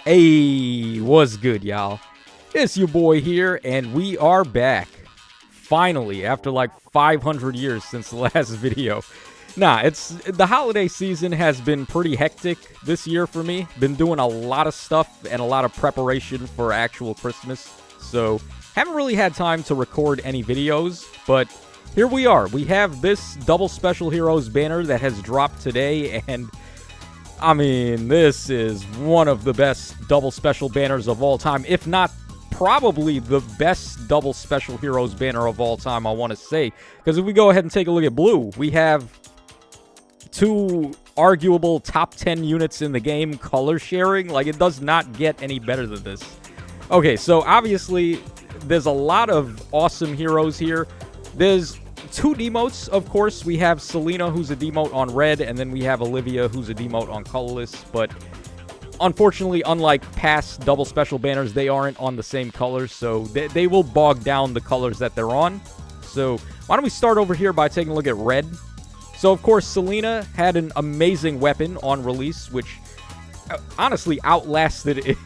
Hey, what's good, y'all? It's your boy here, and we are back. Finally, after like 500 years since the last video. The holiday season has been pretty hectic this year for me. Been doing a lot of stuff and a lot of preparation for actual Christmas. So, haven't really had time to record any videos, but here we are. We have this Double Special Heroes banner that has dropped today, and I mean, this is one of the best double special banners of all time, if not probably the best double special heroes banner of all time, I want to say. Because if we go ahead and take a look at blue, we have two arguable top 10 units in the game color sharing. Like, it does not get any better than this. Okay, so obviously, there's a lot of awesome heroes here. There's two demotes, of course. We have Selena, who's a demote on red, and then we have Olivia, who's a demote on colorless. But unfortunately, unlike past double special banners, they aren't on the same colors, so they will bog down the colors that they're on. So why don't we start over here by taking a look at red. So, of course, Selena had an amazing weapon on release, which honestly outlasted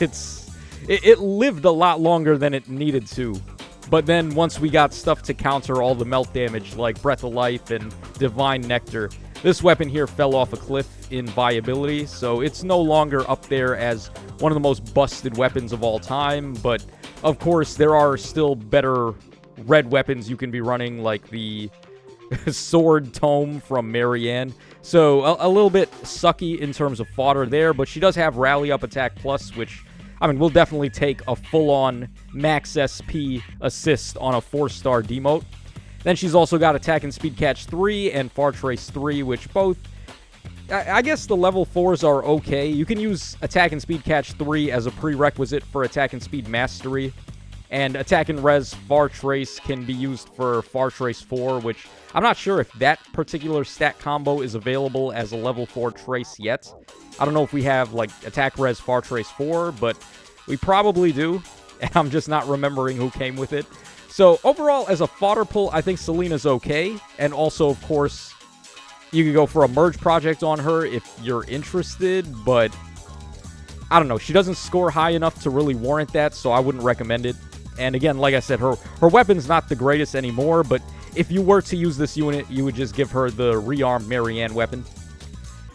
it lived a lot longer than it needed to. But then once we got stuff to counter all the melt damage like Breath of Life and Divine Nectar, this weapon here fell off a cliff in viability, so it's no longer up there as one of the most busted weapons of all time. But of course, there are still better red weapons you can be running, like the Sword Tome from Marianne. So a little bit sucky in terms of fodder there, but she does have Rally Up Attack Plus, which, I mean, we'll definitely take a full-on max SP assist on a 4-star demote. Then she's also got Attack and Speed Catch 3 and Far Trace 3, which both, I guess the level 4s are okay. You can use Attack and Speed Catch 3 as a prerequisite for Attack and Speed Mastery. And Attack and Res Far Trace can be used for Far Trace 4, which I'm not sure if that particular stat combo is available as a level 4 trace yet. I don't know if we have, like, Attack Res Far Trace 4, but we probably do, and I'm just not remembering who came with it. So, overall, as a fodder pull, I think Selena's okay, and also, of course, you can go for a merge project on her if you're interested, but I don't know. She doesn't score high enough to really warrant that, so I wouldn't recommend it. And again, like I said, her weapon's not the greatest anymore, but if you were to use this unit, you would just give her the rearmed Marianne weapon.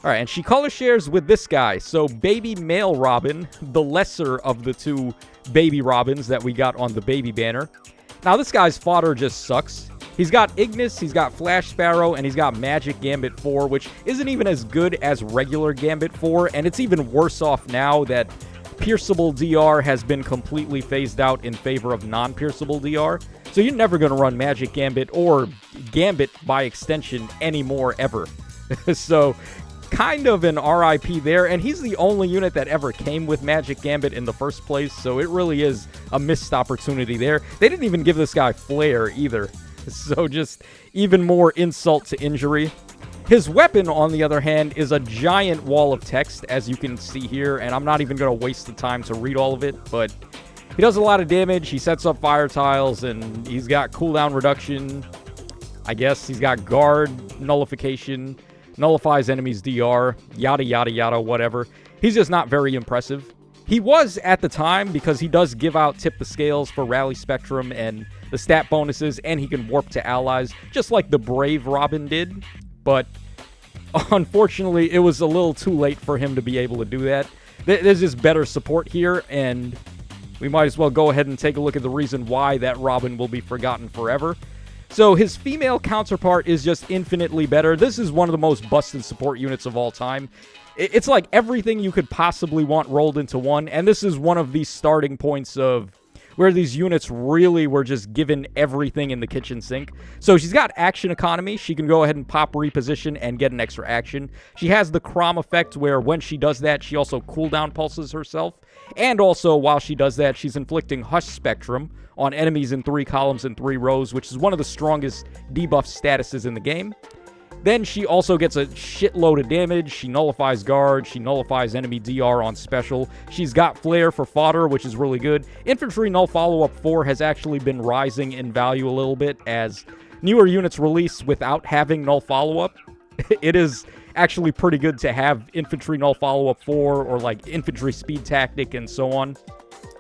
Alright, and she color shares with this guy. So, Baby Male Robin, the lesser of the two Baby Robins that we got on the Baby banner. Now, this guy's fodder just sucks. He's got Ignis, he's got Flash Sparrow, and he's got Magic Gambit 4, which isn't even as good as regular Gambit 4, and it's even worse off now that Pierceable DR has been completely phased out in favor of non-pierceable DR. So you're never going to run Magic Gambit or Gambit by extension anymore, ever. So, kind of an RIP there, and he's the only unit that ever came with Magic Gambit in the first place, so it really is a missed opportunity there. They didn't even give this guy Flare either, so just even more insult to injury. His weapon, on the other hand, is a giant wall of text, as you can see here, and I'm not even going to waste the time to read all of it, but he does a lot of damage, he sets up fire tiles, and he's got cooldown reduction. I guess he's got guard, nullification, nullifies enemies DR, yada yada yada, whatever. He's just not very impressive. He was at the time, because he does give out Tip the Scales for Rally Spectrum and the stat bonuses, and he can warp to allies, just like the Brave Robin did. But unfortunately, it was a little too late for him to be able to do that. There's just better support here, and we might as well go ahead and take a look at the reason why that Robin will be forgotten forever. So his female counterpart is just infinitely better. This is one of the most busted support units of all time. It's like everything you could possibly want rolled into one, and this is one of the starting points of where these units really were just given everything in the kitchen sink. So she's got action economy. She can go ahead and pop reposition and get an extra action. She has the Crom effect, where when she does that, she also cooldown pulses herself. And also, while she does that, she's inflicting Hush Spectrum on enemies in 3 columns and 3 rows, which is one of the strongest debuff statuses in the game. Then she also gets a shitload of damage. She nullifies guard. She nullifies enemy DR on special. She's got Flare for fodder, which is really good. Infantry Null Follow-Up 4 has actually been rising in value a little bit as newer units release without having Null Follow-Up. It is actually pretty good to have infantry null follow-up for, or like infantry speed tactic and so on.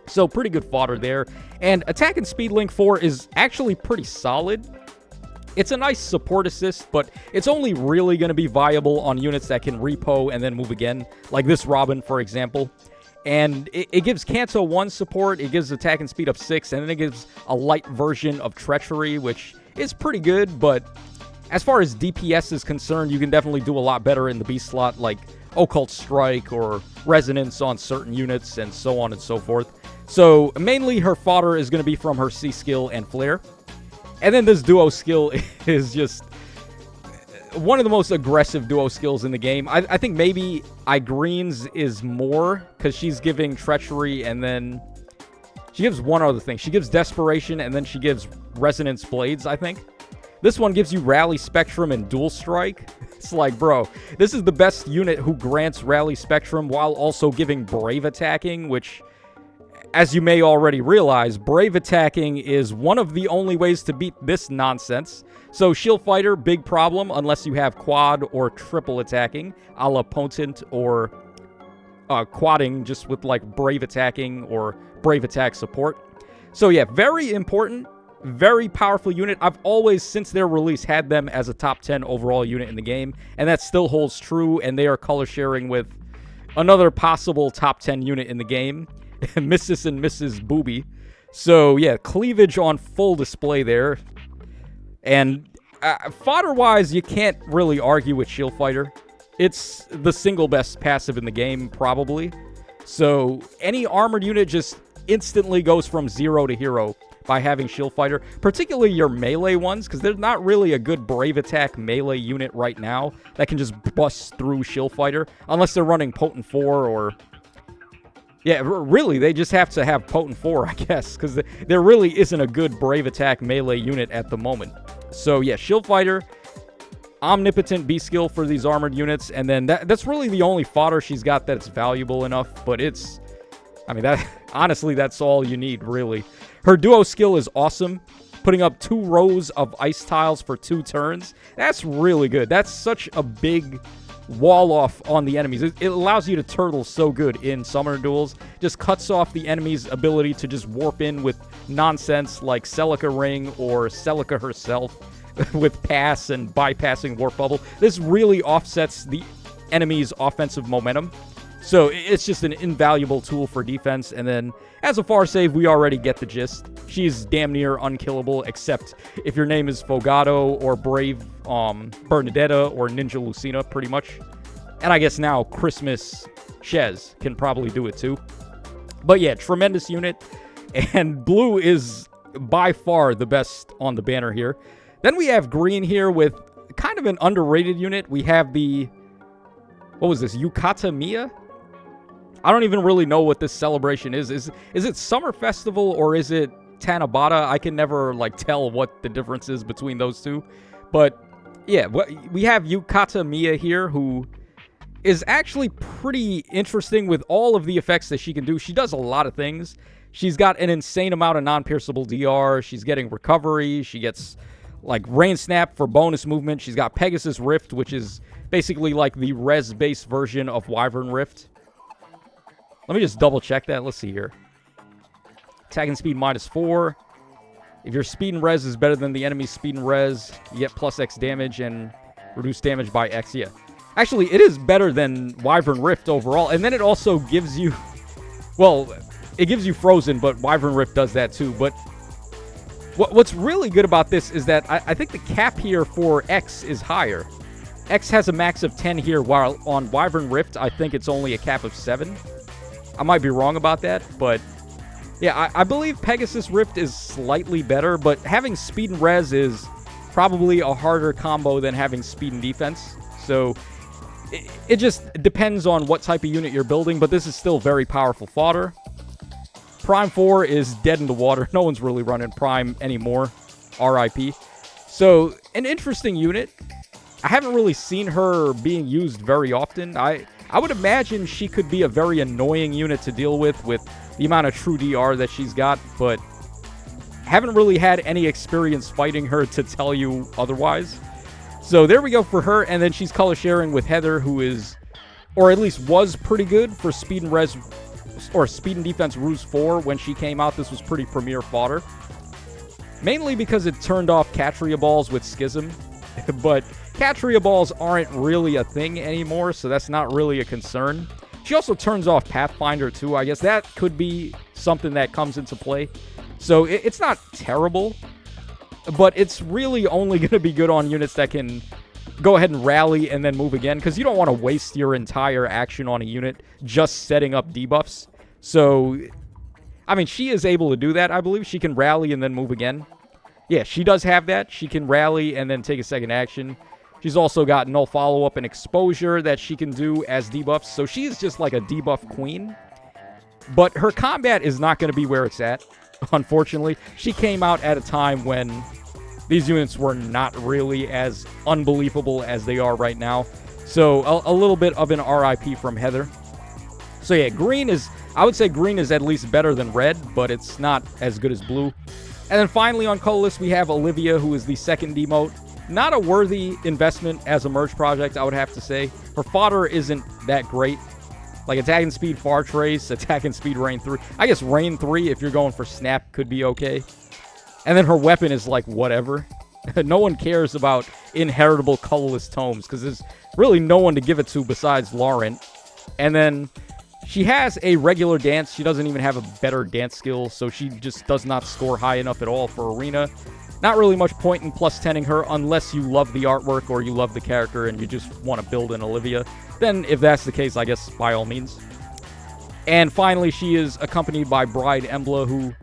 So pretty good fodder there. And attack and speed link 4 is actually pretty solid. It's a nice support assist, but it's only really going to be viable on units that can repo and then move again, like this Robin, for example. And it gives Canto 1 support, it gives attack and speed up 6, and then it gives a light version of Treachery, which is pretty good, but as far as DPS is concerned, you can definitely do a lot better in the B slot, like Occult Strike or Resonance on certain units, and so on and so forth. So mainly her fodder is going to be from her C skill and Flare. And then this duo skill is just one of the most aggressive duo skills in the game. I think maybe Igreen's is more, because she's giving Treachery, and then she gives one other thing. She gives Desperation, and then she gives Resonance Blades, I think. This one gives you Rally Spectrum and Dual Strike. It's like, bro, this is the best unit who grants Rally Spectrum while also giving Brave Attacking, which, as you may already realize, Brave Attacking is one of the only ways to beat this nonsense. So Shield Fighter, big problem unless you have quad or triple attacking, a la Potent, or quadding just with like Brave Attacking or Brave Attack support. So yeah, very important, very powerful unit. I've always, since their release, had them as a top 10 overall unit in the game, and that still holds true, and they are color sharing with another possible top 10 unit in the game, Mrs. and Mrs. Booby. So yeah, cleavage on full display there. And fodder-wise, you can't really argue with Shield Fighter. It's the single best passive in the game, probably. So any armored unit just instantly goes from 0 to hero by having Shield Fighter, particularly your melee ones, because there's not really a good Brave Attack melee unit right now that can just bust through Shield Fighter, unless they're running Potent 4 or... Yeah, really, they just have to have Potent 4, I guess, because there really isn't a good Brave Attack melee unit at the moment. So yeah, Shield Fighter, Omnipotent B-Skill for these armored units, and then that's really the only fodder she's got that's valuable enough, but it's... I mean, honestly, that's all you need, really. Her duo skill is awesome, putting up 2 rows of ice tiles for 2 turns. That's really good. That's such a big wall off on the enemies. It allows you to turtle so good in summoner duels. Just cuts off the enemy's ability to just warp in with nonsense like Celica Ring or Celica herself with pass and bypassing Warp Bubble. This really offsets the enemy's offensive momentum. So it's just an invaluable tool for defense. And then as a far save, we already get the gist. She's damn near unkillable, except if your name is Fogato or Brave Bernadetta or Ninja Lucina, pretty much. And I guess now Christmas Shez can probably do it too. But yeah, tremendous unit. And blue is by far the best on the banner here. Then we have green here with kind of an underrated unit. We have the... What was this? Yukata Mia? I don't even really know what this celebration is. Is it Summer Festival or is it Tanabata? I can never like tell what the difference is between those two. But yeah, we have Yukata Mia here, who is actually pretty interesting with all of the effects that she can do. She does a lot of things. She's got an insane amount of non-pierceable DR. She's getting recovery. She gets like Rain Snap for bonus movement. She's got Pegasus Rift, which is basically like the res-based version of Wyvern Rift. Let me just double check that. Let's see here. Attack and speed -4. If your speed and res is better than the enemy's speed and res, you get plus X damage and reduce damage by X. Yeah. Actually, it is better than Wyvern Rift overall. And then it also gives you... Well, it gives you Frozen, but Wyvern Rift does that too. But what's really good about this is that I think the cap here for X is higher. X has a max of 10 here, while on Wyvern Rift, I think it's only a cap of 7. I might be wrong about that, but yeah, I believe Pegasus Rift is slightly better, but having speed and res is probably a harder combo than having speed and defense. So it just depends on what type of unit you're building, but this is still very powerful fodder. Prime 4 is dead in the water. No one's really running Prime anymore. RIP. So, an interesting unit. I haven't really seen her being used very often. I would imagine she could be a very annoying unit to deal with the amount of true DR that she's got, but haven't really had any experience fighting her to tell you otherwise. So there we go for her, and then she's color sharing with Heather, who is, or at least was pretty good for speed and res, or speed and defense Ruse 4 when she came out. This was pretty premier fodder. Mainly because it turned off Catria balls with Schism, but Catria balls aren't really a thing anymore, so that's not really a concern. She also turns off Pathfinder too. I guess that could be something that comes into play. So it's not terrible, but it's really only going to be good on units that can go ahead and rally and then move again, because you don't want to waste your entire action on a unit just setting up debuffs. So, I mean, she is able to do that, I believe. She can rally and then move again. Yeah, she does have that. She can rally and then take a second action. She's also got null follow-up and exposure that she can do as debuffs. So she's just like a debuff queen. But her combat is not going to be where it's at, unfortunately. She came out at a time when these units were not really as unbelievable as they are right now. So a little bit of an RIP from Heather. So yeah, green is, I would say green is at least better than red, but it's not as good as blue. And then finally on Colorless, we have Olivia, who is the second demote. Not a worthy investment as a merge project, I would have to say. Her fodder isn't that great. Like attack and speed Far Trace, attack and speed Rain 3. I guess Rain 3, if you're going for Snap, could be okay. And then her weapon is like whatever. No one cares about inheritable colorless tomes, because there's really no one to give it to besides Laurent. And then she has a regular dance. She doesn't even have a better dance skill, so she just does not score high enough at all for Arena. Not really much point in plus 10ing her unless you love the artwork or you love the character and you just want to build an Olivia. Then if that's the case, I guess by all means. And finally, she is accompanied by Bride Emblem, who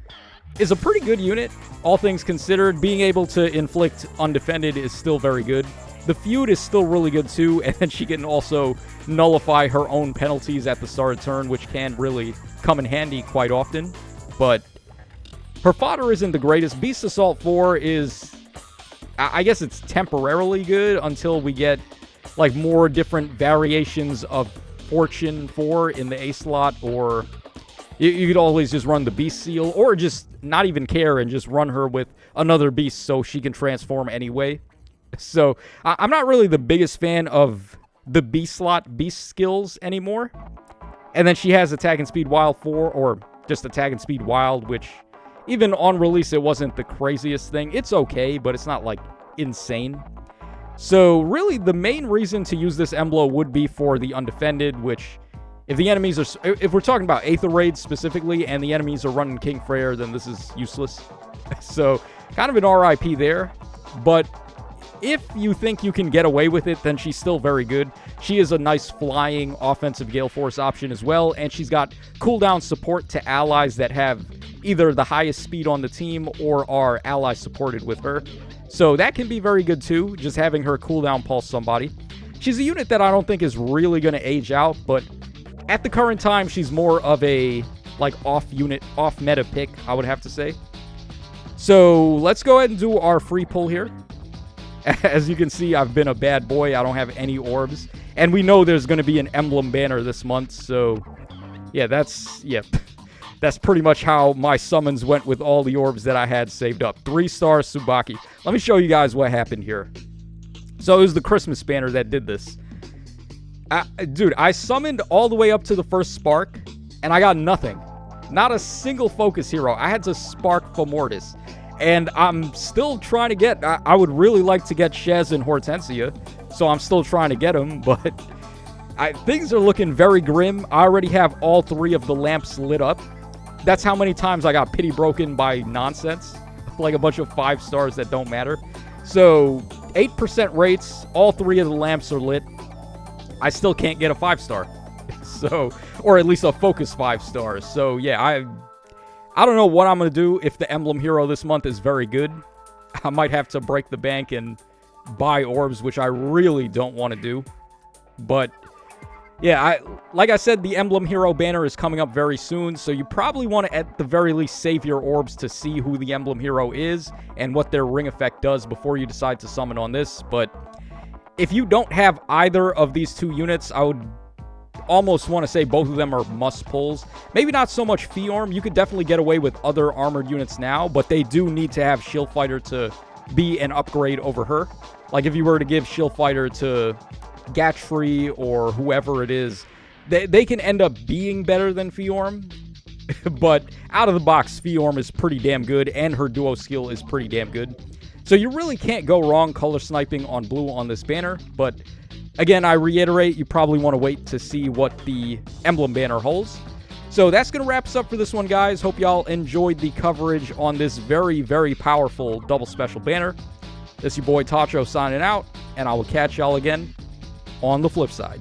is a pretty good unit, all things considered. Being able to inflict undefended is still very good. The feud is still really good too, and then she can also nullify her own penalties at the start of turn, which can really come in handy quite often. But her fodder isn't the greatest. Beast Assault 4 is, I guess it's temporarily good until we get like more different variations of Fortune 4 in the A slot, or you could always just run the Beast Seal, or just not even care and just run her with another beast so she can transform anyway. So I'm not really the biggest fan of the B slot beast skills anymore. And then she has attack and speed wild 4, or just attack and speed wild, which even on release it wasn't the craziest thing. It's okay, but it's not like insane. So really the main reason to use this emblem would be for the undefended, which if the enemies are, if we're talking about Aether Raids specifically and the enemies are running King Freyr, then this is useless. So kind of an RIP there. But if you think you can get away with it, then she's still very good. She is a nice flying offensive Gale Force option as well, and she's got cooldown support to allies that have either the highest speed on the team or are ally supported with her. So that can be very good too, just having her cooldown pulse somebody. She's a unit that I don't think is really going to age out, but at the current time, she's more of a like off-meta pick, I would have to say. So let's go ahead and do our free pull here. As you can see, I've been a bad boy. I don't have any orbs. And we know there's going to be an emblem banner this month. So, yeah, that's pretty much how my summons went with all the orbs that I had saved up. 3-star Tsubaki. Let me show you guys what happened here. So, it was the Christmas banner that did this. Dude, I summoned all the way up to the first spark, and I got nothing. Not a single focus hero. I had to spark Fomortis. And I'm still trying to get, I would really like to get Shez and Hortensia, so I'm still trying to get them, but things are looking very grim. I already have all 3 of the lamps lit up. That's how many times I got pity broken by nonsense, like a bunch of 5 stars that don't matter. So 8% rates, all 3 of the lamps are lit. I still can't get a 5-star, so, or at least a focus 5 stars. So yeah, I don't know what I'm going to do if the emblem hero this month is very good. I might have to break the bank and buy orbs, which I really don't want to do. But yeah, like I said, the emblem hero banner is coming up very soon, so you probably want to at the very least save your orbs to see who the emblem hero is and what their ring effect does before you decide to summon on this. But if you don't have either of these 2 units, I would almost want to say both of them are must pulls. Maybe not so much Fiorm. You could definitely get away with other armored units now, but they do need to have Shield Fighter to be an upgrade over her. Like if you were to give Shield Fighter to Gatchfree or whoever it is, they can end up being better than Fiorm. But out of the box, Fiorm is pretty damn good, and her duo skill is pretty damn good. So you really can't go wrong color sniping on blue on this banner. But again, I reiterate, you probably want to wait to see what the Emblem banner holds. So that's going to wrap us up for this one, guys. Hope y'all enjoyed the coverage on this very, very powerful double special banner. This is your boy Tacho signing out, and I will catch y'all again on the flip side.